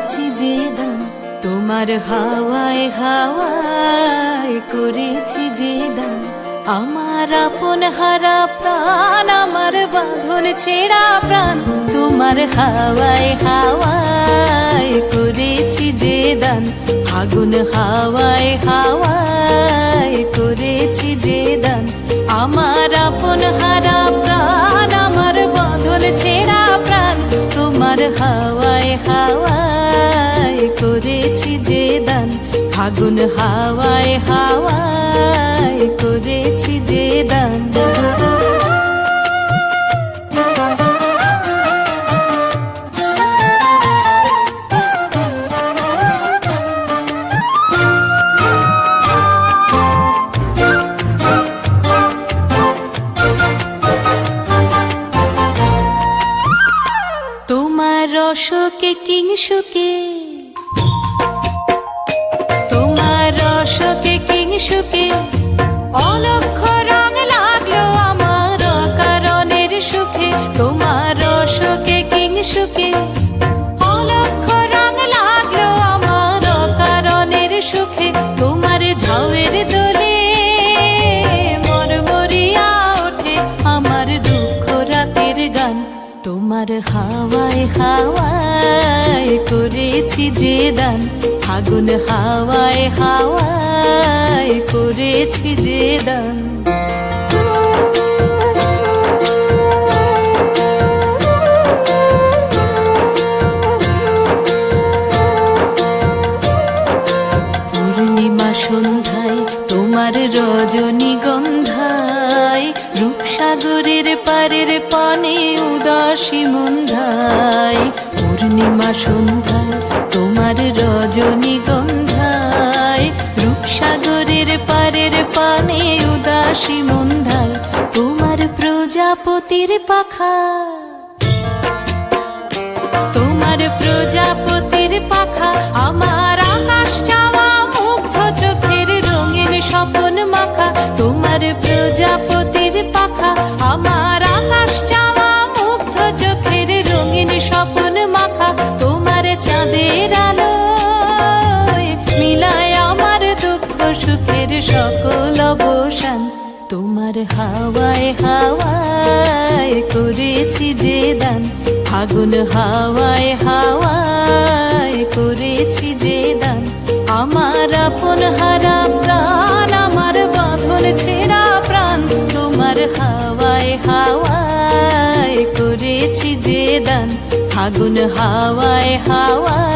করেছি যে দান, তোমার হাওয়ায় হাওয়ায় করেছি যে দান। আমার আপন হারা প্রাণ, আমার বাঁধন ছেঁড়া প্রাণ, তোমার হাওয়ায় হাওয়ায় করেছি যে দান। ফাগুন হাওয়ায় হাওয়ায় করেছি যে দান। আমার আপন হারা প্রাণ, আমার বাঁধন ছেঁড়া প্রাণ, তোমার হাওয়ায় হাওয়ায় করেছি যে দান। ফাগুন হাওয়ায় হাওয়ায় করেছি যে দান। তোমার রসকে কিংসুকে, তোমার রসকে কিংসুকে অলক্ষ রং লাগলো আমার কারণের সুখে। তোমার রসকে কিংসুকে অলক্ষ রং লাগলো আমার কারণের সুখে। তোমার ঝাউয়ের দোলে মরমরিয়া ওঠে আমার দুঃখ রাতের গান। তোমার হাওয়ায় হাওয়ায় করেছি যে দান। ফাগুন হাওয়ায় হাওয়ায় করেছি যে দান। পূর্ণিমা সন্ধ্যায় তোমার রজনীগন্ধায়, রূপসাগরের পারের পানে উদাসী মন্ধায়। পূর্ণিমা সন্ধ্যায় তোমার রজনীগন্ধায়, রূপসাগরের পারের পানে উদাসী মন্ধায়। তোমার প্রজাপতির পাখা, তোমার প্রজাপতির পাখা আমার আকাশ চাওয়া মুগ্ধ চোখের রঙিন স্বপন মাখা। তোমার প্রজাপতির পাখা আমার আকাশ চাওয়া মুগ্ধ চোখের রঙিন স্বপন মাখা। তোমার চাঁদের আলোয় মিলায় আমার দুঃখ সুখের সকল অবসান। তোমার হাওয়ায় হাওয়ায় করেছি যে দান। ফাগুন হাওয়ায় হাওয়ায় করেছি যে দান। আমার আপন হারা প্রাণ, আমার বাঁধন ছেঁড়া প্রাণ, তোমার হাওয়ায় হাওয়ায় করেছি যে দান। ফাগুন হাওয়ায় হাওয়ায়